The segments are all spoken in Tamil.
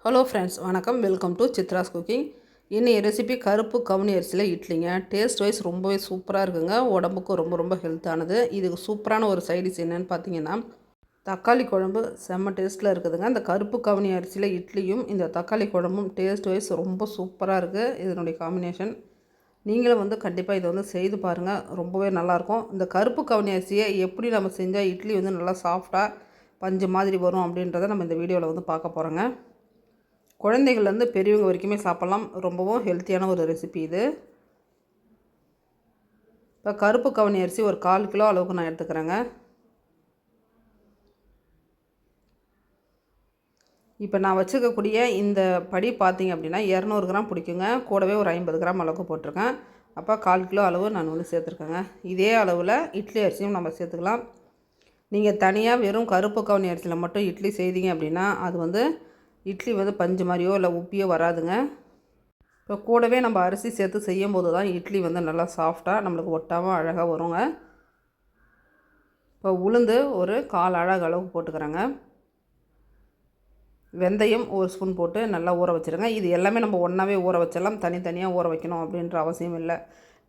ஹலோ ஃப்ரெண்ட்ஸ், வணக்கம். Welcome to Chitra's cooking. இன்னைய ரெசிபி கருப்பு கவுனி அரிசியில் இட்லிங்க. டேஸ்ட் வைஸ் ரொம்பவே சூப்பராக இருக்குங்க. உடம்புக்கு ரொம்ப ரொம்ப ஹெல்த்தானது. இதுக்கு சூப்பரான ஒரு சைடிஷ் என்னென்னு பார்த்தீங்கன்னா, தக்காளி குழம்பு செம்ம டேஸ்ட்டில் இருக்குதுங்க. இந்த கருப்பு கவுனி அரிசியில் இட்லியும் இந்த தக்காளி குழம்பும் டேஸ்ட் வைஸ் ரொம்ப சூப்பராக இருக்குது. இதனுடைய காம்பினேஷன் நீங்களும் கண்டிப்பாக இதை செய்து பாருங்கள். ரொம்பவே நல்லாயிருக்கும். இந்த கருப்பு கவுனி அரிசியை எப்படி நம்ம செஞ்சால் இட்லி நல்லா சாஃப்டாக பஞ்சு மாதிரி வரும் அப்படின்றத நம்ம இந்த வீடியோவில் பார்க்க போகிறோங்க. குழந்தைகள்லேருந்து பெரியவங்க வரைக்குமே சாப்பிட்லாம். ரொம்பவும் ஹெல்த்தியான ஒரு ரெசிபி இது. இப்போ கருப்பு கவுனி அரிசி ஒரு 1/4 கிலோ அளவுக்கு நான் எடுத்துக்கிறேங்க. இப்போ நான் வச்சுக்கக்கூடிய இந்த படி பார்த்திங்க அப்படின்னா 200 கிராம் பிடிக்குங்க. கூடவே ஒரு 50 கிராம் அளவுக்கு போட்டிருக்கேன். அப்போ 1/4 கிலோ அளவு நான் சேர்த்துருக்கேங்க. இதே அளவில் இட்லி அரிசியும் நம்ம சேர்த்துக்கலாம். நீங்கள் தனியாக வெறும் கருப்பு கவுனி அரிசியில் மட்டும் இட்லி செய்தீங்க அப்படின்னா அது இட்லி பஞ்சு மாதிரியோ இல்லை உப்பியோ வராதுங்க. இப்போ கூடவே நம்ம அரிசி சேர்த்து செய்யும் போது தான் இட்லி நல்லா சாஃப்டாக நம்மளுக்கு ஒட்டாமல் அழகாக வருங்க. இப்போ உளுந்து ஒரு 1/4 அழகு அளவுக்கு போட்டுக்கிறேங்க. வெந்தயம் 1 ஸ்பூன் போட்டு நல்லா ஊற வச்சுருங்க. இது எல்லாமே நம்ம ஒன்றாவே ஊற வச்சிடலாம். தனித்தனியாக ஊற வைக்கணும் அப்படின்ற அவசியம் இல்லை.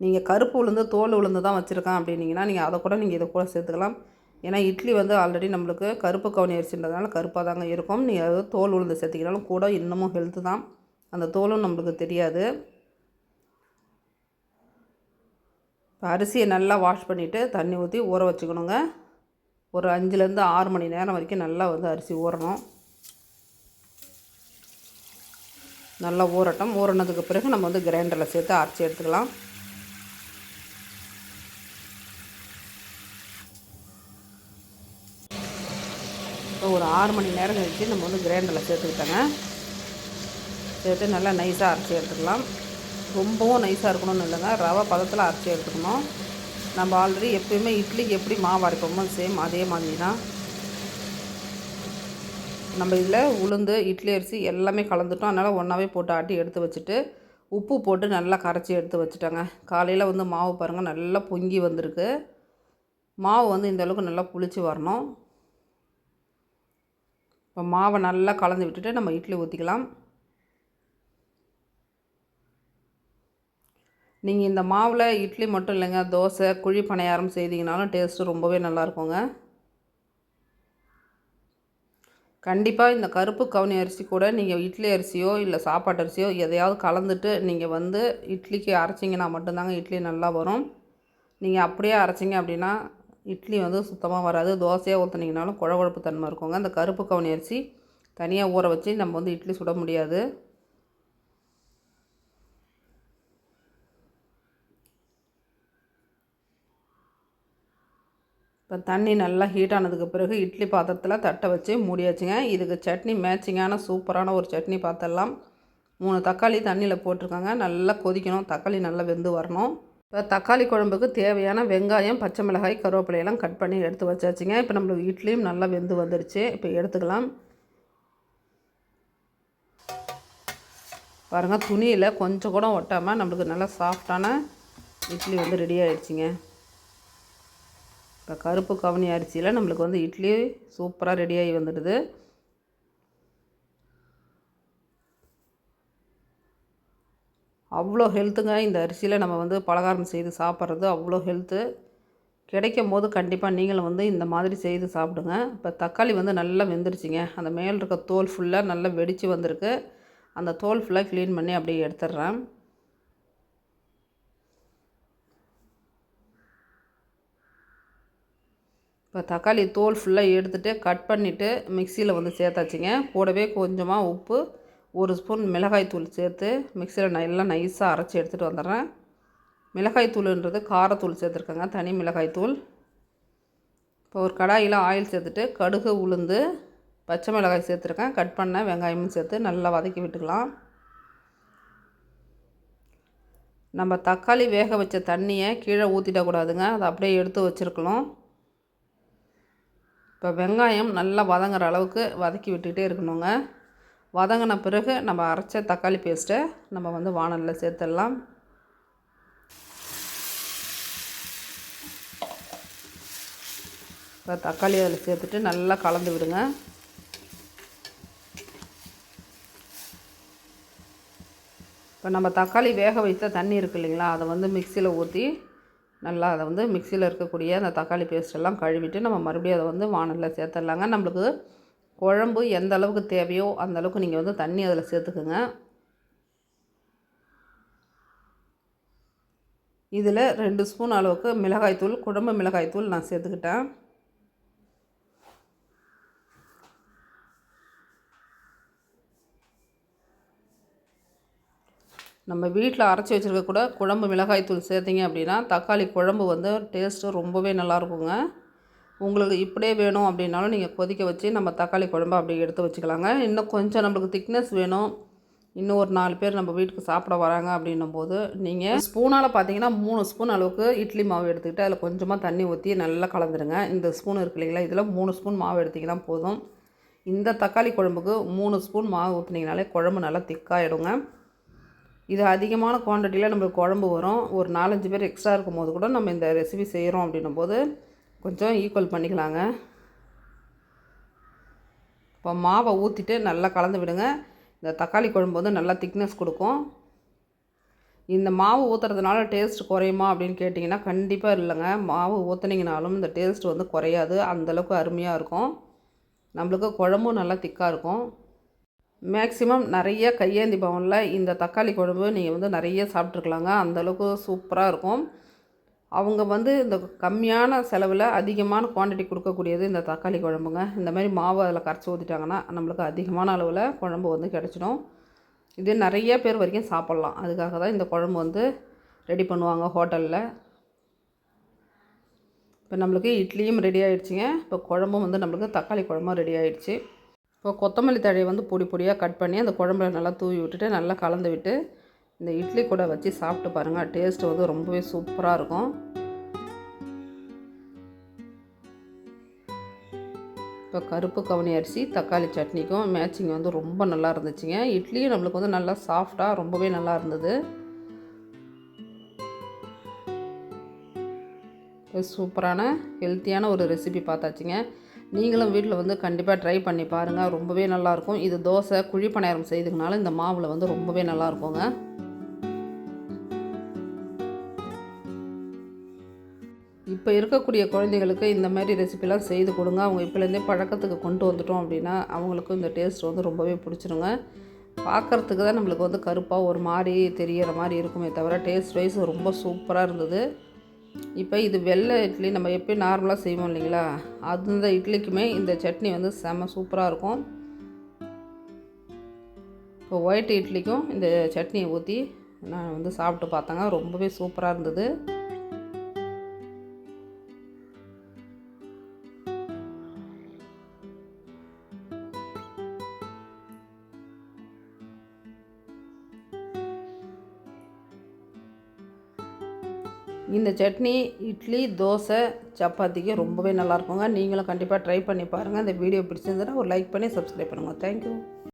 நீங்கள் கருப்பு உளுந்து தோல் உளுந்து தான் வச்சுருக்கேன் அப்படின்னீங்கன்னா நீங்கள் அதை கூட நீங்கள் இதை கூட சேர்த்துக்கலாம். ஏன்னா இட்லி ஆல்ரெடி நம்மளுக்கு கருப்பு கவுனி அரிசின்றதுனால கருப்பாக தாங்க இருக்கும். நீங்கள் தோல் உளுந்து சேர்த்திக்கினாலும் கூட இன்னமும் ஹெல்த்து தான். அந்த தோலும் நம்மளுக்கு தெரியாது. இப்போ அரிசியை நல்லா வாஷ் பண்ணிவிட்டு தண்ணி ஊற்றி ஊற வச்சுக்கணுங்க. ஒரு 5லேருந்து 6 மணி நேரம் வரைக்கும் நல்லா அரிசி ஊறணும். நல்லா ஊறட்டும். ஊறினதுக்கு பிறகு நம்ம கிரைண்டரில் சேர்த்து அரைச்சி எடுத்துக்கலாம். இப்போ ஒரு 6 மணி நேரம் கழிச்சு நம்ம கிரைண்டரில் சேர்த்துக்கிட்டோங்க. சேர்த்து நல்லா நைஸாக அரைச்சி எடுத்துக்கலாம். ரொம்பவும் நைஸாக இருக்கணும்னு இல்லைங்க, ரவை பதத்தில் அரைச்சி எடுத்துக்கணும். நம்ம ஆல்ரெடி எப்போயுமே இட்லிக்கு எப்படி மாவு அரைப்போமோ சேம் அதே மாதிரி தான். நம்ம இதில் உளுந்து இட்லி அரிசி எல்லாமே கலந்துட்டோம். அதனால் ஒன்றாவே போட்டு ஆட்டி எடுத்து வச்சுட்டு உப்பு போட்டு நல்லா கரைச்சி எடுத்து வச்சுட்டோங்க. காலையில் மாவு பாருங்கள் நல்லா பொங்கி வந்திருக்கு. மாவு இந்த அளவுக்கு நல்லா புளிச்சு வரணும். இப்போ மாவை நல்லா கலந்து விட்டுட்டு நம்ம இட்லி ஊற்றிக்கலாம். நீங்கள் இந்த மாவில் இட்லி மட்டும் இல்லைங்க, தோசை குழி பணியாரம் செய்தீங்கனாலும் டேஸ்ட்டு ரொம்பவே நல்லாயிருக்குங்க. கண்டிப்பாக இந்த கருப்பு கவுனி அரிசி கூட நீங்கள் இட்லி அரிசியோ இல்லை சாப்பாட்டு அரிசியோ எதையாவது கலந்துட்டு நீங்கள் இட்லிக்கு அரைச்சிங்கன்னா மட்டும்தாங்க இட்லி நல்லா வரும். நீங்கள் அப்படியே அரைச்சிங்க அப்படின்னா இட்லி சுத்தமாக வராது. தோசையாக ஊற்றுனீங்கனாலும் குழகுழப்பு தன்மை இருக்குங்க. இந்த கருப்பு கவுனி அரிசி தனியாக ஊற வச்சு நம்ம இட்லி சுட முடியாது. இப்போ தண்ணி நல்லா ஹீட் ஆனதுக்கு பிறகு இட்லி பாத்திரத்தில் தட்டை வச்சு மூடியாச்சுங்க. இதுக்கு சட்னி மேட்சிங்கான சூப்பரான ஒரு சட்னி பார்த்துடலாம். 3 தக்காளி தண்ணியில் போட்டிருக்காங்க. நல்லா கொதிக்கணும். தக்காளி நல்லா வெந்து வரணும். இப்போ தக்காளி குழம்புக்கு தேவையான வெங்காயம், பச்சை மிளகாய், கருவேப்பிலையெல்லாம் கட் பண்ணி எடுத்து வச்சாச்சுங்க. இப்போ நம்மளுக்கு இட்லியும் நல்லா வெந்து வந்துடுச்சு. இப்போ எடுத்துக்கலாம். பாருங்கள், துணியில் கொஞ்சம் கூட ஒட்டாமல் நம்மளுக்கு நல்லா சாஃப்டான இட்லி ரெடி ஆகிடுச்சிங்க. இப்போ கருப்பு கவுனி அரிசியில் நம்மளுக்கு இட்லி சூப்பராக ரெடியாகி வந்துடுது. அவ்வளோ ஹெல்த்துங்க இந்த அரிசியில் நம்ம பலகாரம் செய்து சாப்பிட்றது அவ்வளோ ஹெல்த்து. கிடைக்கும் போது கண்டிப்பாக நீங்களும் இந்த மாதிரி செய்து சாப்பிடுங்க. இப்போ தக்காளி நல்லா வெந்துருச்சுங்க. அந்த மேலே இருக்க தோல் ஃபுல்லாக நல்லா வெடித்து வந்திருக்கு. அந்த தோல் ஃபுல்லாக க்ளீன் பண்ணி அப்படியே எடுத்துடுறேன். இப்போ தக்காளி தோல் ஃபுல்லாக எடுத்துகிட்டு கட் பண்ணிவிட்டு மிக்சியில் சேர்த்தாச்சுங்க. கூடவே கொஞ்சமாக உப்பு, 1 ஸ்பூன் மிளகாய் தூள் சேர்த்து மிக்சியில் நல்லா நைஸாக அரைச்சி எடுத்துகிட்டு வந்துடுறேன். மிளகாய் தூளுன்றது காரத்தூள் சேர்த்துருக்கேங்க, தனி மிளகாய் தூள். இப்போ ஒரு கடாயில் ஆயில் சேர்த்துட்டு கடுகு, உளுந்து, பச்சை மிளகாய் சேர்த்துருக்கேன். கட் பண்ண வெங்காயமும் சேர்த்து நல்லா வதக்கி விட்டுக்கலாம். நம்ம தக்காளி வேக வச்ச தண்ணியை கீழே ஊற்றிடக்கூடாதுங்க, அதை அப்படியே எடுத்து வச்சுருக்கணும். இப்போ வெங்காயம் நல்லா வதங்குற அளவுக்கு வதக்கி விட்டுக்கிட்டே இருக்கணுங்க. வதங்கின பிறகு நம்ம அரைச்ச தக்காளி பேஸ்ட்டை நம்ம வாணலில் சேர்த்துடலாம். இப்போ தக்காளி அதில் சேர்த்துட்டு நல்லா கலந்து விடுங்க. இப்போ நம்ம தக்காளி வேக வைத்த தண்ணி இருக்குது இல்லைங்களா, அதை வந்து மிக்சியில் ஊற்றி நல்லா அதை வந்து மிக்சியில் இருக்கக்கூடிய அந்த தக்காளி பேஸ்ட்டெல்லாம் கழுவிட்டு நம்ம மறுபடியும் அதை வந்து வானலில் சேர்த்துடலாங்க. நம்மளுக்கு குழம்பு எந்த அளவுக்கு தேவையோ அந்த அளவுக்கு நீங்கள் வந்து தண்ணி அதில் சேர்த்துக்குங்க. இதில் 2 ஸ்பூன் அளவுக்கு மிளகாய்த்தூள், குழம்பு மிளகாய்த்தூள் நான் சேர்த்துக்கிட்டேன். நம்ம வீட்டில் அரைச்சி வச்சுருக்க கூட குழம்பு மிளகாய்த்தூள் சேர்த்திங்க அப்படின்னா தக்காளி குழம்பு வந்து டேஸ்ட்டு ரொம்பவே நல்லாயிருக்குங்க. உங்களுக்கு இப்படியே வேணும் அப்படின்னாலும் நீங்கள் கொதிக்க வச்சு நம்ம தக்காளி குழம்பு அப்படியே எடுத்து வச்சுக்கலாங்க. இன்னும் கொஞ்சம் நம்மளுக்கு திக்னஸ் வேணும், இன்னும் ஒரு 4 பேர் நம்ம வீட்டுக்கு சாப்பிட வராங்க அப்படின்னும் போது நீங்கள் ஸ்பூனால் பார்த்தீங்கன்னா 3 ஸ்பூன் அளவுக்கு இட்லி மாவு எடுத்துக்கிட்டு அதில் கொஞ்சமாக தண்ணி ஊற்றி நல்லா கலந்துருங்க. இந்த ஸ்பூன் இருக்கு இல்லைங்களா, இதில் 3 ஸ்பூன் மாவு எடுத்திங்கன்னா போதும். இந்த தக்காளி குழம்புக்கு 3 ஸ்பூன் மாவு ஊற்றினீங்கனாலே குழம்பு நல்லா திக்காகிடுங்க. இது அதிகமான குவான்டிட்டியில் நம்மளுக்கு குழம்பு வரும். ஒரு 4-5 பேர் எக்ஸ்ட்ரா இருக்கும்போது கூட நம்ம இந்த ரெசிபி செய்கிறோம் அப்படின்னும் போது கொஞ்சம் ஈக்குவல் பண்ணிக்கலாங்க. இப்போ மாவை ஊற்றிட்டு நல்லா கலந்து விடுங்க. இந்த தக்காளி குழம்பு வந்து நல்லா திக்னஸ் கொடுக்கும். இந்த மாவு ஊற்றுறதுனால டேஸ்ட் குறையுமா அப்படின்னு கேட்டிங்கன்னா கண்டிப்பாக இல்லைங்க. மாவு ஊற்றுனீங்கனாலும் இந்த டேஸ்ட் வந்து குறையாது, அந்தளவுக்கு அருமையாக இருக்கும். நம்மளுக்கு குழம்பும் நல்லா திக்காக இருக்கும். மேக்ஸிமம் நிறைய கையேந்தி பவனில் இந்த தக்காளி குழம்பு நீங்கள் வந்து நிறைய சாப்பிட்ருக்கலாங்க. அந்தளவுக்கு சூப்பராக இருக்கும். அவங்க வந்து இந்த கம்மியான செலவில் அதிகமான குவான்டிட்டி கொடுக்கக்கூடியது இந்த தக்காளி குழம்புங்க. இந்த மாதிரி மாவு அதில் கரைச்சி ஊற்றிட்டாங்கன்னா நம்மளுக்கு அதிகமான அளவில் குழம்பு வந்து கிடச்சிடும். இது நிறைய பேர் வரைக்கும் சாப்பிட்லாம். அதுக்காக தான் இந்த குழம்பு வந்து ரெடி பண்ணுவாங்க ஹோட்டலில். இப்போ நம்மளுக்கு இட்லியும் ரெடி ஆகிடுச்சிங்க. இப்போ குழம்பும் வந்து நம்மளுக்கு தக்காளி குழம்பும் ரெடி ஆகிடுச்சி. இப்போ கொத்தமல்லி தழையை வந்து பொடி பொடியாக கட் பண்ணி அந்த குழம்புல நல்லா தூவி விட்டுட்டு நல்லா கலந்து விட்டு இந்த இட்லி கூட வச்சு சாப்பிட்டு பாருங்கள். டேஸ்ட்டு வந்து ரொம்பவே சூப்பராக இருக்கும். இப்போ கருப்பு கவுனி அரிசி தக்காளி சட்னிக்கும் மேட்சிங் வந்து ரொம்ப நல்லா இருந்துச்சுங்க. இட்லியும் நம்மளுக்கு வந்து நல்லா சாஃப்டாக ரொம்பவே நல்லா இருந்தது. சூப்பரான ஹெல்த்தியான ஒரு ரெசிபி பார்த்தாச்சுங்க. நீங்களும் வீட்டில் வந்து கண்டிப்பாக ட்ரை பண்ணி பாருங்கள். ரொம்பவே நல்லாயிருக்கும். இது தோசை குழி பணியாரம் செய்ததுனால இந்த மாவில் வந்து ரொம்பவே நல்லாயிருக்குங்க. இப்போ இருக்கக்கூடிய குழந்தைகளுக்கு இந்த மாதிரி ரெசிபிலாம் செய்து கொடுங்க. அவங்க இப்போலேருந்தே பழக்கத்துக்கு கொண்டு வந்துட்டோம் அப்படின்னா அவங்களுக்கும் இந்த டேஸ்ட் வந்து ரொம்பவே பிடிச்சிருங்க. பார்க்குறதுக்கு தான் நம்மளுக்கு வந்து கருப்பாக ஒரு மாதிரி தெரிகிற மாதிரி இருக்குமே தவிர டேஸ்ட் வைஸ் ரொம்ப சூப்பராக இருந்தது. இப்போ இது வெள்ளை இட்லி நம்ம எப்போயும் நார்மலாக செய்வோம் இல்லைங்களா, அந்த இட்லிக்குமே இந்த சட்னி வந்து செம்ம சூப்பராக இருக்கும். இப்போ ஒயிட் இட்லிக்கும் இந்த சட்னியை ஊற்றி நான் வந்து சாப்பிட்டு பார்த்தேங்க. ரொம்பவே சூப்பராக இருந்தது. இந்த சட்னி இட்லி, தோசை, சப்பாத்திக்கு ரொம்பவே நல்லாயிருக்குங்க. நீங்களும் கண்டிப்பாக ட்ரை பண்ணி பாருங்கள். இந்த வீடியோ பிடிச்சிருந்ததுன்னா ஒரு லைக் பண்ணி சப்ஸ்கிரைப் பண்ணுங்கள். தேங்க்யூ.